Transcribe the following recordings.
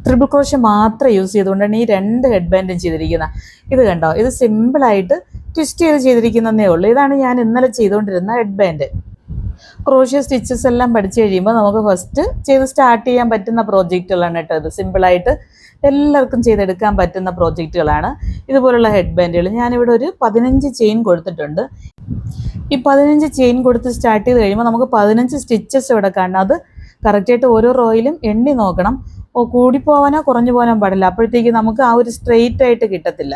Triple crochet മാത്രം use ചെയ്തുകൊണ്ടാണ് ഈ 2 ഹെഡ് ബാൻഡും ചെയ്തിരിക്കുന്നത്. ഇത് കണ്ടോ, ഇത് സിമ്പിളായിട്ട് ട്വിസ്റ്റ് ചെയ്തിരിക്കുന്നതേ ഉള്ളൂ. ഇതാണ് ഞാൻ ഇന്നലെ ചെയ്തുകൊണ്ടിരുന്ന ഹെഡ് ബാൻഡ്. ക്രോഷ്യ സ്റ്റിച്ചസ് എല്ലാം പഠിച്ചു കഴിയുമ്പോൾ നമുക്ക് ഫസ്റ്റ് ചെയ്ത് സ്റ്റാർട്ട് ചെയ്യാൻ പറ്റുന്ന പ്രോജക്റ്റുകളാണ് കേട്ടോ ഇത്. സിമ്പിളായിട്ട് എല്ലാവർക്കും ചെയ്തെടുക്കാൻ പറ്റുന്ന പ്രോജക്റ്റുകളാണ് ഇതുപോലുള്ള ഹെഡ് ബാൻഡുകൾ. ഞാനിവിടെ ഒരു 15 ചെയിൻ കൊടുത്തിട്ടുണ്ട്. ഈ 15 ചെയിൻ കൊടുത്ത് സ്റ്റാർട്ട് ചെയ്ത് കഴിയുമ്പോൾ നമുക്ക് 15 സ്റ്റിച്ചസ് ഇവിടെ കാണണം. അത് കറക്റ്റായിട്ട് ഓരോ റോയിലും എണ്ണി നോക്കണം. കൂടിപ്പോവാനോ കുറഞ്ഞു പോകാനോ പാടില്ല. അപ്പോഴത്തേക്ക് നമുക്ക് ആ ഒരു സ്ട്രെയിറ്റ് ആയിട്ട് കിട്ടത്തില്ല.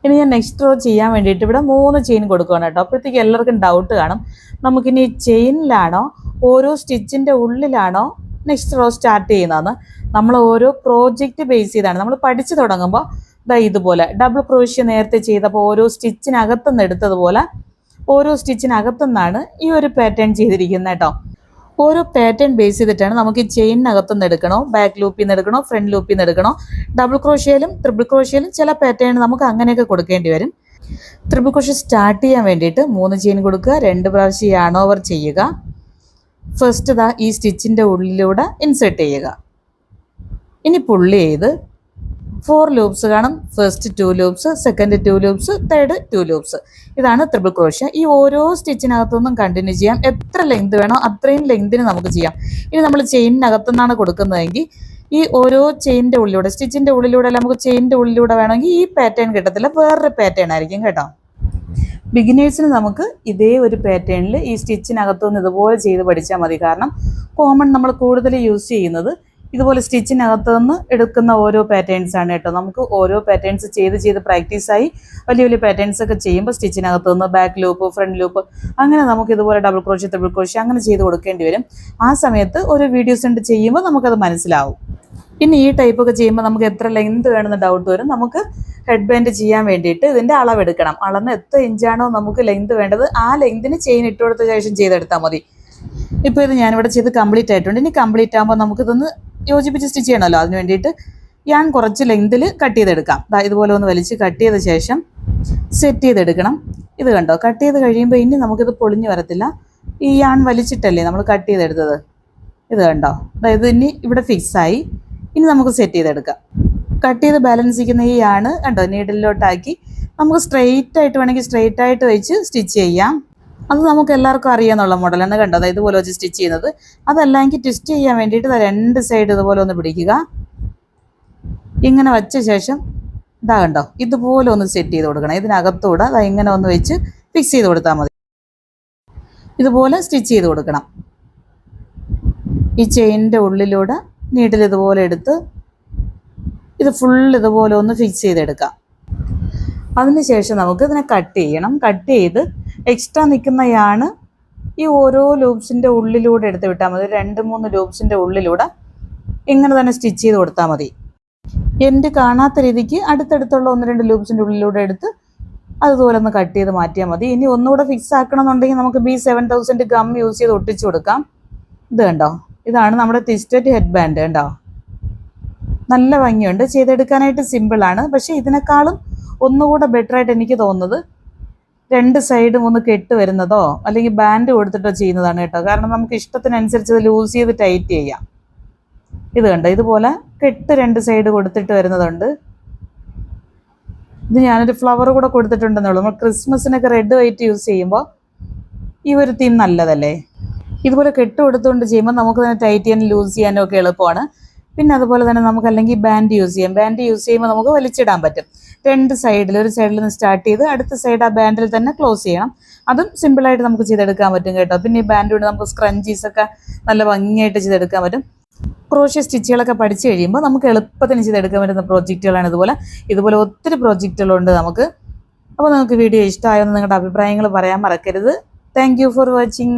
ഇനി ഞാൻ നെക്സ്റ്റ് റോ ചെയ്യാൻ വേണ്ടിയിട്ട് ഇവിടെ 3 ചെയിൻ കൊടുക്കുകയാണ് കേട്ടോ. അപ്പോഴത്തേക്ക് എല്ലാവർക്കും ഡൗട്ട് കാണും, നമുക്കിനി ചെയിനിലാണോ ഓരോ സ്റ്റിച്ചിൻ്റെ ഉള്ളിലാണോ നെക്സ്റ്റ് റോ സ്റ്റാർട്ട് ചെയ്യുന്നതെന്ന്. നമ്മൾ ഓരോ പ്രോജക്റ്റ് ബേസ് ചെയ്താണ് നമ്മൾ പഠിച്ചു തുടങ്ങുമ്പോൾ ഇതുപോലെ ഡബിൾ ക്രോഷ്യ നേരത്തെ ചെയ്തപ്പോൾ ഓരോ സ്റ്റിച്ചിനകത്തുനിന്ന് എടുത്തതുപോലെ ഓരോ സ്റ്റിച്ചിനകത്തുനിന്നാണ് ഈ ഒരു പാറ്റേൺ ചെയ്തിരിക്കുന്നത് കേട്ടോ. ഓരോ പാറ്റേൺ ബേസ് ചെയ്തിട്ടാണ് നമുക്ക് ഈ ചെയിനകത്തുനിന്ന് എടുക്കണോ, ബാക്ക് ലൂപ്പിൽ നിന്ന് എടുക്കണോ, ഫ്രണ്ട് ലൂപ്പിൽ നിന്ന് എടുക്കണോ. ഡബിൾ ക്രോഷ്യയിലും ട്രിപ്പിൾ ക്രോഷ്യയിലും ചില പാറ്റേൺ നമുക്ക് അങ്ങനെയൊക്കെ കൊടുക്കേണ്ടി വരും. ട്രിപ്പിൾ ക്രോഷ്യ സ്റ്റാർട്ട് ചെയ്യാൻ വേണ്ടിയിട്ട് 3 ചെയിൻ കൊടുക്കുക, 2 പ്രാവശ്യം യാൺ ഓവർ ചെയ്യുക. ഫസ്റ്റ് ഈ സ്റ്റിച്ചിൻ്റെ ഉള്ളിലൂടെ ഇൻസേർട്ട് ചെയ്യുക. ഇനി പുള്ളി ചെയ്ത് 4 ലൂപ്സ് കാണും. First 2 loops, second 2 loops, third 2 loops. ഇതാണ് ട്രിപ്പിൾ ക്രോഷ്യ. ഈ ഓരോ സ്റ്റിച്ചിനകത്തുനിന്നും കണ്ടിന്യൂ ചെയ്യാം. എത്ര ലെങ്ത് വേണോ അത്രയും ലെങ്തിന് നമുക്ക് ചെയ്യാം. ഇനി നമ്മൾ ചെയിനകത്തുനിന്നാണ് കൊടുക്കുന്നതെങ്കിൽ ഈ ഓരോ ചെയിൻ്റെ ഉള്ളിലൂടെ സ്റ്റിച്ചിൻ്റെ ഉള്ളിലൂടെ അല്ല, നമുക്ക് ചെയിൻ്റെ ഉള്ളിലൂടെ വേണമെങ്കിൽ ഈ പാറ്റേൺ കിട്ടത്തില്ല, വേറൊരു പാറ്റേൺ ആയിരിക്കും കേട്ടോ. ബിഗിനേഴ്സിന് നമുക്ക് ഇതേ ഒരു പാറ്റേണിൽ ഈ സ്റ്റിച്ചിനകത്തുനിന്ന് ഇതുപോലെ ചെയ്ത് പഠിച്ചാൽ മതി. കാരണം കോമൺ നമ്മൾ കൂടുതൽ യൂസ് ചെയ്യുന്നത് ഇതുപോലെ സ്റ്റിച്ചിനകത്ത് നിന്ന് എടുക്കുന്ന ഓരോ പാറ്റേൺസ് ആണ് കേട്ടോ. നമുക്ക് ഓരോ പാറ്റേൺസ് ചെയ്ത് പ്രാക്ടീസായി വലിയ വലിയ പാറ്റേൺസ് ഒക്കെ ചെയ്യുമ്പോൾ സ്റ്റിച്ചിനകത്ത് നിന്ന് ബാക്ക് ലൂപ്പ്, ഫ്രണ്ട് ലൂപ്പ്, അങ്ങനെ നമുക്ക് ഇതുപോലെ ഡബിൾ ക്രോഷ്യ, ട്രിപ്പിൾ ക്രോഷ്യ അങ്ങനെ ചെയ്ത് കൊടുക്കേണ്ടി വരും. ആ സമയത്ത് ഒരു വീഡിയോസ് ഉണ്ട് ചെയ്യുമ്പോൾ നമുക്കത് മനസ്സിലാവും. പിന്നെ ഈ ടൈപ്പൊക്കെ ചെയ്യുമ്പോൾ നമുക്ക് എത്ര ലെങ്ത് വേണമെന്ന് ഡൗട്ട് വരും. നമുക്ക് ഹെഡ് ബാൻഡ് ചെയ്യാൻ വേണ്ടിയിട്ട് ഇതിൻ്റെ അളവെടുക്കണം. അളന്ന് എത്ര ഇഞ്ചാണോ നമുക്ക് ലെങ്ത് വേണ്ടത് ആ ലെങ്തിന് ചെയിൻ ഇട്ട് കൊടുത്ത ശേഷം ചെയ്തെടുത്താൽ മതി. ഇപ്പോൾ ഇത് ഞാനിവിടെ ചെയ്ത് കംപ്ലീറ്റ് ആയിട്ടുണ്ട്. ഇനി കംപ്ലീറ്റ് ആകുമ്പോൾ നമുക്കിതൊന്ന് യോജിപ്പിച്ച് സ്റ്റിച്ച് ചെയ്യണമല്ലോ. അതിന് വേണ്ടിയിട്ട് ഞാൻ കുറച്ച് ലെങ്തിൽ കട്ട് ചെയ്തെടുക്കാം. ഇതുപോലെ ഒന്ന് വലിച്ച് കട്ട് ചെയ്ത ശേഷം സെറ്റ് ചെയ്തെടുക്കണം. ഇത് കണ്ടോ, കട്ട് ചെയ്ത് കഴിയുമ്പോൾ ഇനി നമുക്കിത് പൊളിഞ്ഞ് വരത്തില്ല. ഈ യാൺ വലിച്ചിട്ടല്ലേ നമ്മൾ കട്ട് ചെയ്തെടുത്തത്. ഇത് കണ്ടോ, അതായത് ഇനി ഇവിടെ ഫിക്സായി. ഇനി നമുക്ക് സെറ്റ് ചെയ്തെടുക്കാം. കട്ട് ചെയ്ത് ബാലൻസ് ചെയ്യുന്ന ഈ യാണ് കണ്ടോ നീഡിലോട്ടാക്കി നമുക്ക് സ്ട്രെയിറ്റ് ആയിട്ട് വേണമെങ്കിൽ സ്ട്രെയിറ്റ് ആയിട്ട് വെച്ച് സ്റ്റിച്ച് ചെയ്യാം. അത് നമുക്ക് എല്ലാവർക്കും അറിയാമെന്നുള്ള മോഡലാണ്. കണ്ടോ, അതായത് ഇതുപോലെ വെച്ച് സ്റ്റിച്ച് ചെയ്യുന്നത്. അതല്ലെങ്കിൽ ട്വിസ്റ്റ് ചെയ്യാൻ വേണ്ടിയിട്ട് 2 സൈഡ് ഇതുപോലെ ഒന്ന് പിടിക്കുക. ഇങ്ങനെ വച്ച ശേഷം കണ്ടോ ഇതുപോലെ ഒന്ന് സെറ്റ് ചെയ്ത് കൊടുക്കണം. ഇതിനകത്തൂടെ ഇങ്ങനെ ഒന്ന് വെച്ച് ഫിക്സ് ചെയ്ത് കൊടുത്താൽ മതി. ഇതുപോലെ സ്റ്റിച്ച് ചെയ്ത് കൊടുക്കണം. ഈ ചെയിനിൻ്റെ ഉള്ളിലൂടെ നീഡിൽ ഇതുപോലെ എടുത്ത് ഇത് ഫുൾ ഇതുപോലെ ഒന്ന് ഫിക്സ് ചെയ്തെടുക്കാം. അതിനുശേഷം നമുക്ക് ഇതിനെ കട്ട് ചെയ്യണം. കട്ട് ചെയ്ത് എക്സ്ട്രാ നിൽക്കുന്നതാണ് ഈ ഓരോ ലൂപ്സിൻ്റെ ഉള്ളിലൂടെ എടുത്ത് വിട്ടാൽ മതി. 2-3 ലൂപ്സിൻ്റെ ഉള്ളിലൂടെ ഇങ്ങനെ തന്നെ സ്റ്റിച്ച് ചെയ്ത് കൊടുത്താൽ മതി. എൻഡ് കാണാത്ത രീതിക്ക് അടുത്തടുത്തുള്ള 1-2 ലൂപ്സിൻ്റെ ഉള്ളിലൂടെ എടുത്ത് അതുപോലെ ഒന്ന് കട്ട് ചെയ്ത് മാറ്റിയാൽ മതി. ഇനി ഒന്നുകൂടെ ഫിക്സ് ആക്കണമെന്നുണ്ടെങ്കിൽ നമുക്ക് B7000 ഗം യൂസ് ചെയ്ത് ഒട്ടിച്ചു കൊടുക്കാം. ഇത് കണ്ടോ, ഇതാണ് നമ്മുടെ ട്വിസ്റ്റഡ് ഹെഡ് ബാൻഡ്. കണ്ടോ, നല്ല ഭംഗിയുണ്ട്. ചെയ്തെടുക്കാനായിട്ട് സിമ്പിളാണ്. പക്ഷേ ഇതിനേക്കാളും ഒന്നുകൂടെ ബെറ്ററായിട്ട് എനിക്ക് തോന്നുന്നത് 2 സൈഡും ഒന്ന് കെട്ട് വരുന്നതോ അല്ലെങ്കിൽ ബാൻഡ് കൊടുത്തിട്ടോ ചെയ്യുന്നതാണ് കേട്ടോ. കാരണം നമുക്ക് ഇഷ്ടത്തിനനുസരിച്ച് അത് ലൂസ് ചെയ്ത് ടൈറ്റ് ചെയ്യാം. ഇത് കണ്ടോ, ഇതുപോലെ കെട്ട് 2 സൈഡ് കൊടുത്തിട്ട് വരുന്നതുണ്ട്. ഇത് ഞാനൊരു ഫ്ലവർ കൂടെ കൊടുത്തിട്ടുണ്ടെന്നുള്ളൂ. നമ്മൾ ക്രിസ്മസിനൊക്കെ റെഡ് വൈറ്റ് യൂസ് ചെയ്യുമ്പോൾ ഈ ഒരു തീം നല്ലതല്ലേ. ഇതുപോലെ കെട്ട് കൊടുത്തുകൊണ്ട് ചെയ്യുമ്പോൾ നമുക്ക് തന്നെ ടൈറ്റ് ചെയ്യാനും ലൂസ് ചെയ്യാനും ഒക്കെ എളുപ്പമാണ്. പിന്നെ അതുപോലെ തന്നെ നമുക്ക് അല്ലെങ്കിൽ ബാൻഡ് യൂസ് ചെയ്യാം. ബാൻഡ് യൂസ് ചെയ്യുമ്പോൾ നമുക്ക് വലിച്ചിടാൻ പറ്റും. 2 സൈഡിൽ, ഒരു സൈഡിൽ നിന്ന് സ്റ്റാർട്ട് ചെയ്ത് അടുത്ത സൈഡ് ആ ബാൻഡിൽ തന്നെ ക്ലോസ് ചെയ്യണം. അതും സിമ്പിളായിട്ട് നമുക്ക് ചെയ്തെടുക്കാൻ പറ്റും കേട്ടോ. പിന്നെ ഈ ബാൻഡ് കൊണ്ട് നമുക്ക് സ്ക്രഞ്ചീസൊക്കെ നല്ല ഭംഗിയായിട്ട് ചെയ്തെടുക്കാൻ പറ്റും. ക്രോഷ്യ സ്റ്റിച്ചുകളൊക്കെ പഠിച്ചു കഴിയുമ്പോൾ നമുക്ക് എളുപ്പത്തിന് ചെയ്തെടുക്കാൻ പറ്റുന്ന പ്രോജക്റ്റുകളാണ് ഇതുപോലെ ഒത്തിരി പ്രോജക്റ്റുകളുണ്ട് നമുക്ക്. അപ്പോൾ നിങ്ങൾക്ക് വീഡിയോ ഇഷ്ടമായെന്ന് നിങ്ങളുടെ അഭിപ്രായങ്ങൾ പറയാൻ മറക്കരുത്. Thank you for watching.